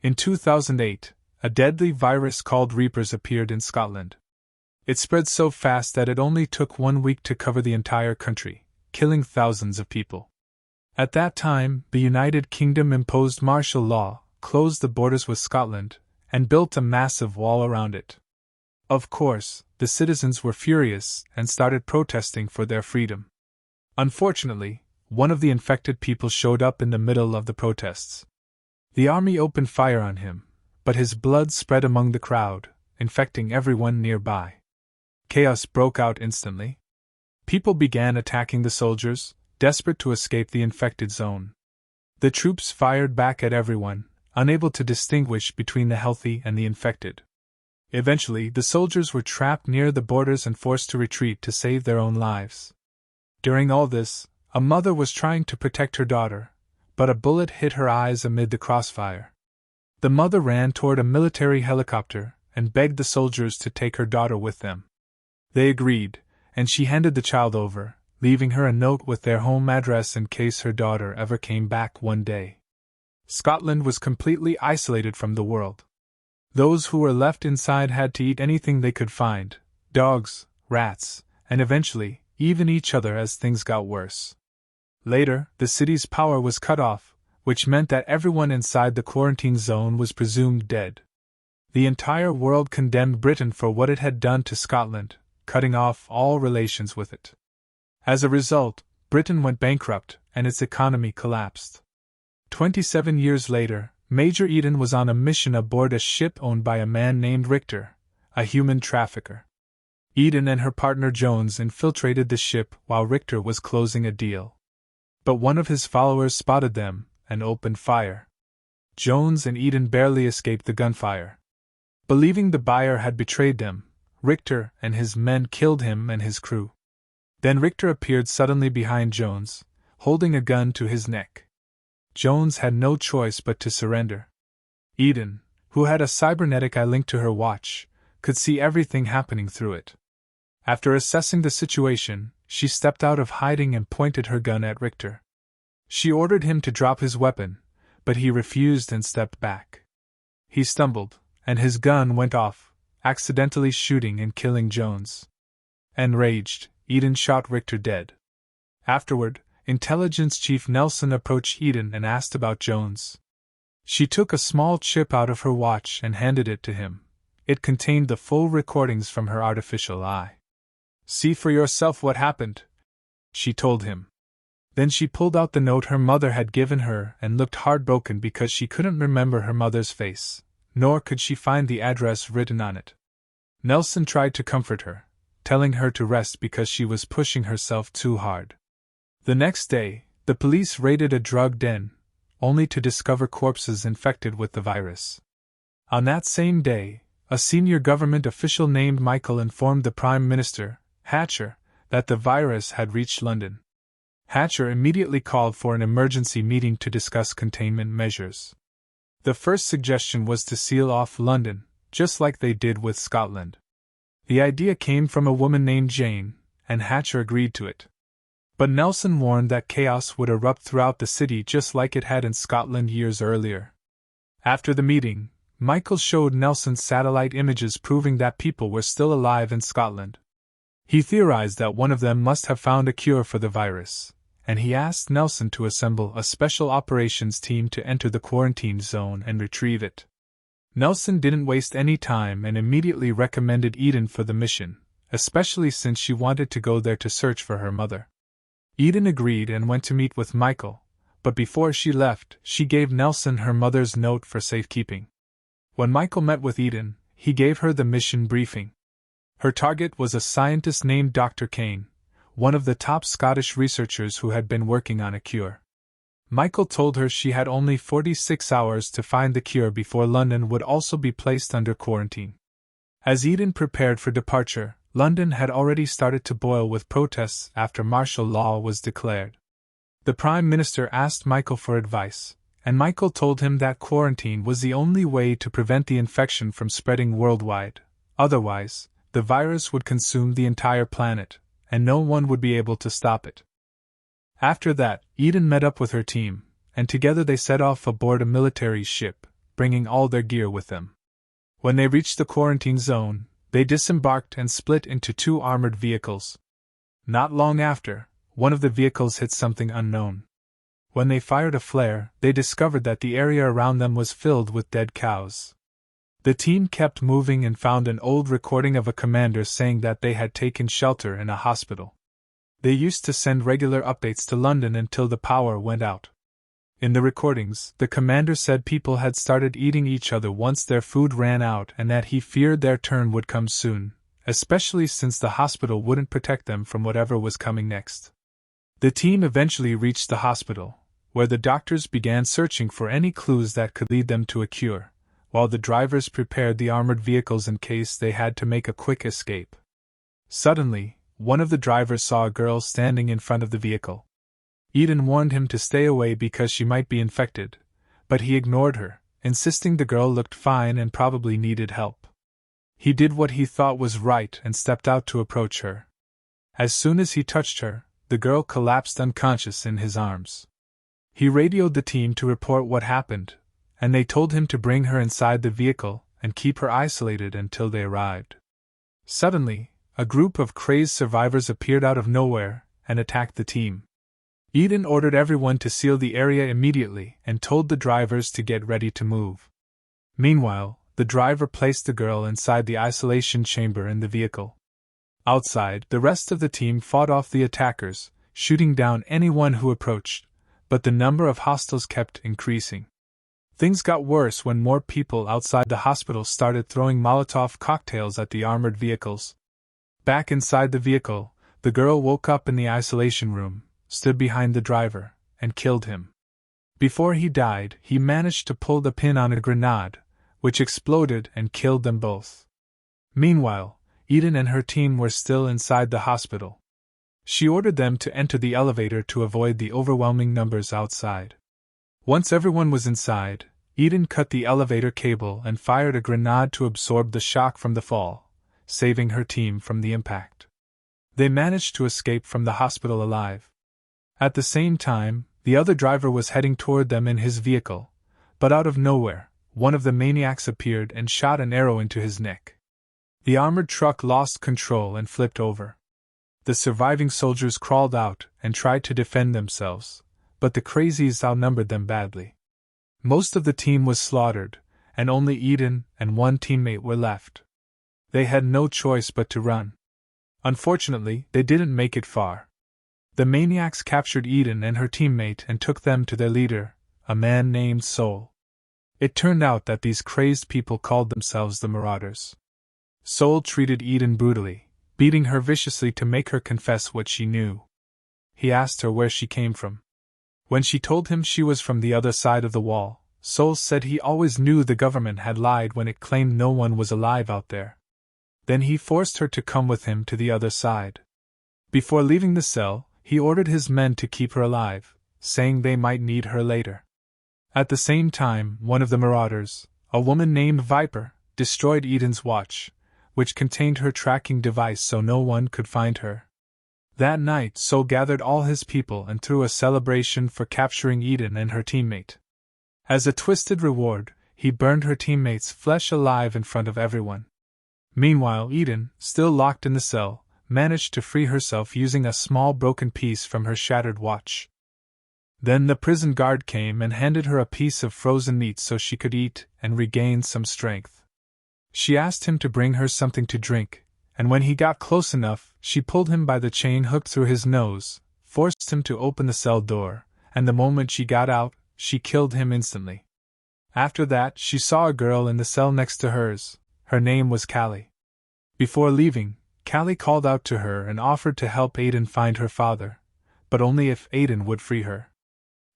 In 2008, a deadly virus called Reapers appeared in Scotland. It spread so fast that it only took 1 week to cover the entire country, killing thousands of people. At that time, the United Kingdom imposed martial law, closed the borders with Scotland, and built a massive wall around it. Of course, the citizens were furious and started protesting for their freedom. Unfortunately, one of the infected people showed up in the middle of the protests. The army opened fire on him, but his blood spread among the crowd, infecting everyone nearby. Chaos broke out instantly. People began attacking the soldiers, desperate to escape the infected zone. The troops fired back at everyone, unable to distinguish between the healthy and the infected. Eventually, the soldiers were trapped near the borders and forced to retreat to save their own lives. During all this, a mother was trying to protect her daughter, but a bullet hit her eyes amid the crossfire. The mother ran toward a military helicopter and begged the soldiers to take her daughter with them. They agreed, and she handed the child over, leaving her a note with their home address in case her daughter ever came back one day. Scotland was completely isolated from the world. Those who were left inside had to eat anything they could find, dogs, rats, and eventually, even each other as things got worse. Later, the city's power was cut off, which meant that everyone inside the quarantine zone was presumed dead. The entire world condemned Britain for what it had done to Scotland, cutting off all relations with it. As a result, Britain went bankrupt and its economy collapsed. 27 years later, Major Eden was on a mission aboard a ship owned by a man named Richter, a human trafficker. Eden and her partner Jones infiltrated the ship while Richter was closing a deal. But one of his followers spotted them and opened fire. Jones and Eden barely escaped the gunfire. Believing the buyer had betrayed them, Richter and his men killed him and his crew. Then Richter appeared suddenly behind Jones, holding a gun to his neck. Jones had no choice but to surrender. Eden, who had a cybernetic eye linked to her watch, could see everything happening through it. After assessing the situation, she stepped out of hiding and pointed her gun at Richter. She ordered him to drop his weapon, but he refused and stepped back. He stumbled, and his gun went off, accidentally shooting and killing Jones. Enraged, Eden shot Richter dead. Afterward, Intelligence Chief Nelson approached Eden and asked about Jones. She took a small chip out of her watch and handed it to him. It contained the full recordings from her artificial eye. "See for yourself what happened," she told him. Then she pulled out the note her mother had given her and looked heartbroken because she couldn't remember her mother's face, nor could she find the address written on it. Nelson tried to comfort her, telling her to rest because she was pushing herself too hard. The next day, the police raided a drug den, only to discover corpses infected with the virus. On that same day, a senior government official named Michael informed the Prime Minister, Hatcher, that the virus had reached London. Hatcher immediately called for an emergency meeting to discuss containment measures. The first suggestion was to seal off London, just like they did with Scotland. The idea came from a woman named Jane, and Hatcher agreed to it. But Nelson warned that chaos would erupt throughout the city just like it had in Scotland years earlier. After the meeting, Michael showed Nelson satellite images proving that people were still alive in Scotland. He theorized that one of them must have found a cure for the virus, and he asked Nelson to assemble a special operations team to enter the quarantine zone and retrieve it. Nelson didn't waste any time and immediately recommended Eden for the mission, especially since she wanted to go there to search for her mother. Eden agreed and went to meet with Michael, but before she left, she gave Nelson her mother's note for safekeeping. When Michael met with Eden, he gave her the mission briefing. Her target was a scientist named Dr. Kane, one of the top Scottish researchers who had been working on a cure. Michael told her she had only 46 hours to find the cure before London would also be placed under quarantine. As Eden prepared for departure, London had already started to boil with protests after martial law was declared. The Prime Minister asked Michael for advice, and Michael told him that quarantine was the only way to prevent the infection from spreading worldwide. Otherwise, the virus would consume the entire planet, and no one would be able to stop it. After that, Eden met up with her team, and together they set off aboard a military ship, bringing all their gear with them. When they reached the quarantine zone, they disembarked and split into 2 armored vehicles. Not long after, one of the vehicles hit something unknown. When they fired a flare, they discovered that the area around them was filled with dead cows. The team kept moving and found an old recording of a commander saying that they had taken shelter in a hospital. They used to send regular updates to London until the power went out. In the recordings, the commander said people had started eating each other once their food ran out and that he feared their turn would come soon, especially since the hospital wouldn't protect them from whatever was coming next. The team eventually reached the hospital, where the doctors began searching for any clues that could lead them to a cure, while the drivers prepared the armored vehicles in case they had to make a quick escape. Suddenly, one of the drivers saw a girl standing in front of the vehicle. Eden warned him to stay away because she might be infected, but he ignored her, insisting the girl looked fine and probably needed help. He did what he thought was right and stepped out to approach her. As soon as he touched her, the girl collapsed unconscious in his arms. He radioed the team to report what happened, and they told him to bring her inside the vehicle and keep her isolated until they arrived. Suddenly, a group of crazed survivors appeared out of nowhere and attacked the team. Eden ordered everyone to seal the area immediately and told the drivers to get ready to move. Meanwhile, the driver placed the girl inside the isolation chamber in the vehicle. Outside, the rest of the team fought off the attackers, shooting down anyone who approached, but the number of hostiles kept increasing. Things got worse when more people outside the hospital started throwing Molotov cocktails at the armored vehicles. Back inside the vehicle, the girl woke up in the isolation room, stood behind the driver, and killed him. Before he died, he managed to pull the pin on a grenade, which exploded and killed them both. Meanwhile, Eden and her team were still inside the hospital. She ordered them to enter the elevator to avoid the overwhelming numbers outside. Once everyone was inside, Eden cut the elevator cable and fired a grenade to absorb the shock from the fall, saving her team from the impact. They managed to escape from the hospital alive. At the same time, the other driver was heading toward them in his vehicle, but out of nowhere, one of the maniacs appeared and shot an arrow into his neck. The armored truck lost control and flipped over. The surviving soldiers crawled out and tried to defend themselves, but the crazies outnumbered them badly. Most of the team was slaughtered, and only Eden and one teammate were left. They had no choice but to run. Unfortunately, they didn't make it far. The maniacs captured Eden and her teammate and took them to their leader, a man named Soul. It turned out that these crazed people called themselves the Marauders. Soul treated Eden brutally, beating her viciously to make her confess what she knew. He asked her where she came from. When she told him she was from the other side of the wall, Soul said he always knew the government had lied when it claimed no one was alive out there. Then he forced her to come with him to the other side. Before leaving the cell, he ordered his men to keep her alive, saying they might need her later. At the same time, one of the Marauders, a woman named Viper, destroyed Eden's watch, which contained her tracking device so no one could find her. That night, Soul gathered all his people and threw a celebration for capturing Eden and her teammate. As a twisted reward, he burned her teammate's flesh alive in front of everyone. Meanwhile, Eden, still locked in the cell, managed to free herself using a small broken piece from her shattered watch. Then the prison guard came and handed her a piece of frozen meat so she could eat and regain some strength. She asked him to bring her something to drink, and when he got close enough, she pulled him by the chain hooked through his nose, forced him to open the cell door, and the moment she got out, she killed him instantly. After that, she saw a girl in the cell next to hers. Her name was Callie. Before leaving, Callie called out to her and offered to help Aiden find her father, but only if Aiden would free her.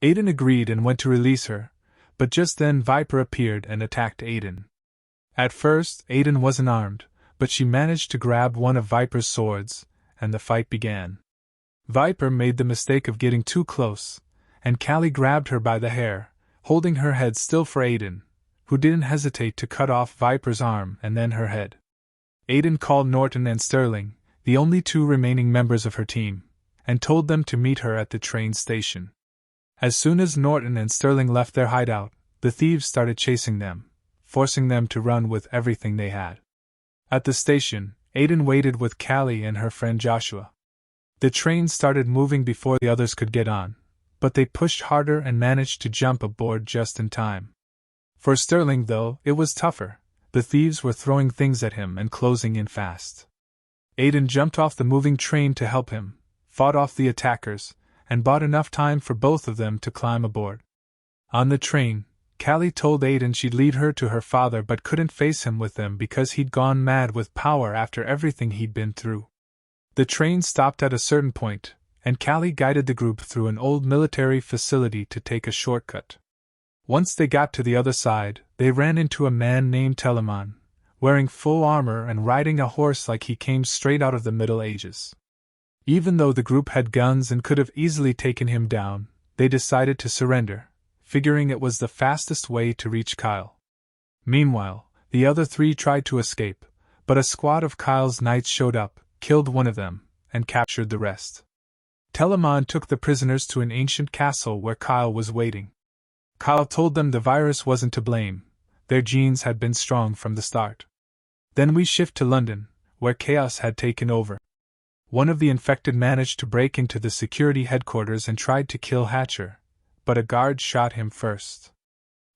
Aiden agreed and went to release her, but just then Viper appeared and attacked Aiden. At first, Aiden wasn't armed, but she managed to grab one of Viper's swords, and the fight began. Viper made the mistake of getting too close, and Callie grabbed her by the hair, holding her head still for Aiden, who didn't hesitate to cut off Viper's arm and then her head. Aiden called Norton and Sterling, the only 2 remaining members of her team, and told them to meet her at the train station. As soon as Norton and Sterling left their hideout, the thieves started chasing them, forcing them to run with everything they had. At the station, Aiden waited with Callie and her friend Joshua. The train started moving before the others could get on, but they pushed harder and managed to jump aboard just in time. For Sterling, though, it was tougher. The thieves were throwing things at him and closing in fast. Aiden jumped off the moving train to help him, fought off the attackers, and bought enough time for both of them to climb aboard. On the train, Callie told Aiden she'd lead her to her father but couldn't face him with them because he'd gone mad with power after everything he'd been through. The train stopped at a certain point, and Callie guided the group through an old military facility to take a shortcut. Once they got to the other side, they ran into a man named Telemon, wearing full armor and riding a horse like he came straight out of the Middle Ages. Even though the group had guns and could have easily taken him down, they decided to surrender, figuring it was the fastest way to reach Kyle. Meanwhile, the other three tried to escape, but a squad of Kyle's knights showed up, killed one of them, and captured the rest. Telemon took the prisoners to an ancient castle where Kyle was waiting. Kyle told them the virus wasn't to blame, their genes had been strong from the start. Then we shift to London, where chaos had taken over. One of the infected managed to break into the security headquarters and tried to kill Hatcher, but a guard shot him first.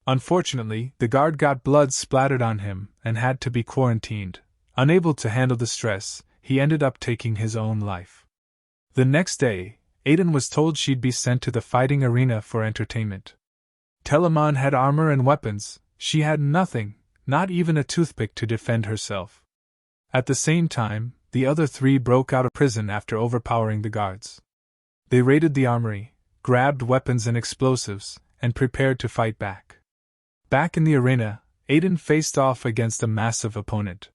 Unfortunately, the guard got blood splattered on him and had to be quarantined. Unable to handle the stress, he ended up taking his own life. The next day, Aiden was told she'd be sent to the fighting arena for entertainment. Telemon had armor and weapons, she had nothing, not even a toothpick to defend herself. At the same time, the other three broke out of prison after overpowering the guards. They raided the armory, grabbed weapons and explosives, and prepared to fight back. Back in the arena, Aiden faced off against a massive opponent.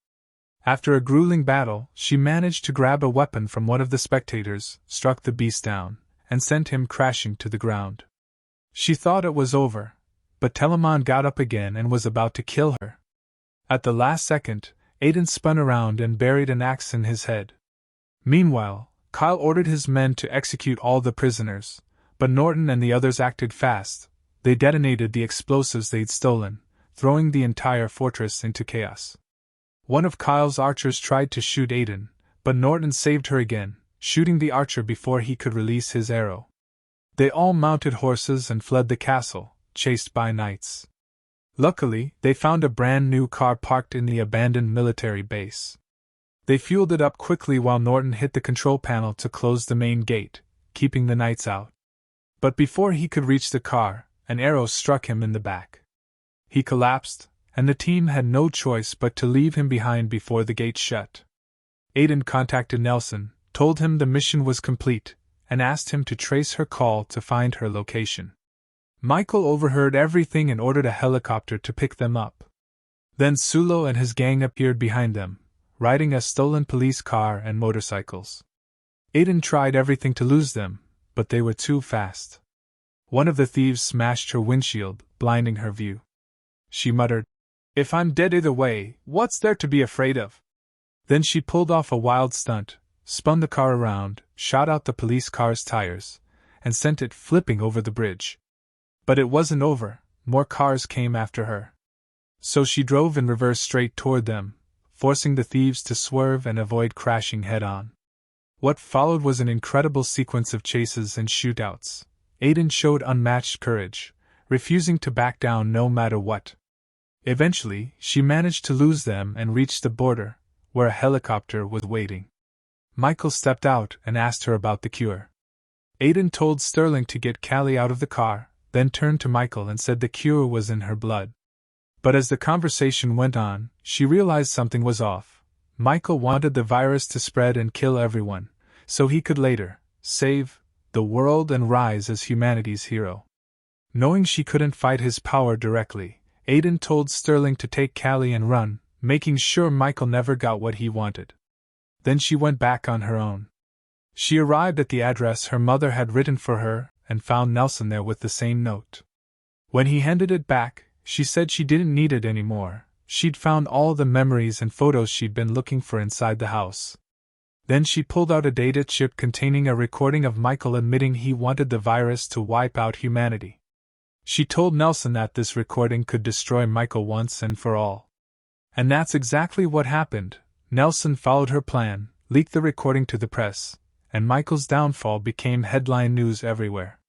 After a grueling battle, she managed to grab a weapon from one of the spectators, struck the beast down, and sent him crashing to the ground. She thought it was over, but Telemon got up again and was about to kill her. At the last second, Aiden spun around and buried an axe in his head. Meanwhile, Kyle ordered his men to execute all the prisoners, but Norton and the others acted fast. They detonated the explosives they'd stolen, throwing the entire fortress into chaos. One of Kyle's archers tried to shoot Aiden, but Norton saved her again, shooting the archer before he could release his arrow. They all mounted horses and fled the castle, chased by knights. Luckily, they found a brand new car parked in the abandoned military base. They fueled it up quickly while Norton hit the control panel to close the main gate, keeping the knights out. But before he could reach the car, an arrow struck him in the back. He collapsed, and the team had no choice but to leave him behind before the gate shut. Aiden contacted Nelson, told him the mission was complete, and asked him to trace her call to find her location. Michael overheard everything and ordered a helicopter to pick them up. Then Sulo and his gang appeared behind them, riding a stolen police car and motorcycles. Aiden tried everything to lose them, but they were too fast. One of the thieves smashed her windshield, blinding her view. She muttered, "If I'm dead either way, what's there to be afraid of?" Then she pulled off a wild stunt, spun the car around, shot out the police car's tires, and sent it flipping over the bridge. But it wasn't over, more cars came after her. So she drove in reverse straight toward them, forcing the thieves to swerve and avoid crashing head-on. What followed was an incredible sequence of chases and shootouts. Aiden showed unmatched courage, refusing to back down no matter what. Eventually, she managed to lose them and reached the border, where a helicopter was waiting. Michael stepped out and asked her about the cure. Aiden told Sterling to get Callie out of the car, then turned to Michael and said the cure was in her blood. But as the conversation went on, she realized something was off. Michael wanted the virus to spread and kill everyone, so he could later save the world and rise as humanity's hero. Knowing she couldn't fight his power directly, Aiden told Sterling to take Callie and run, making sure Michael never got what he wanted. Then she went back on her own. She arrived at the address her mother had written for her and found Nelson there with the same note. When he handed it back, she said she didn't need it anymore. She'd found all the memories and photos she'd been looking for inside the house. Then she pulled out a data chip containing a recording of Michael admitting he wanted the virus to wipe out humanity. She told Nelson that this recording could destroy Michael once and for all. And that's exactly what happened. Nelson followed her plan, leaked the recording to the press, and Michael's downfall became headline news everywhere.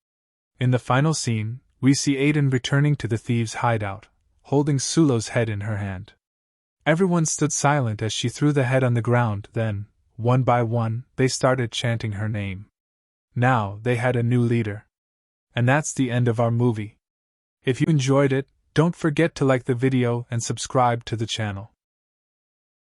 In the final scene, we see Aiden returning to the thieves' hideout, holding Sulo's head in her hand. Everyone stood silent as she threw the head on the ground, then, one by one, they started chanting her name. Now, they had a new leader. And that's the end of our movie. If you enjoyed it, don't forget to like the video and subscribe to the channel.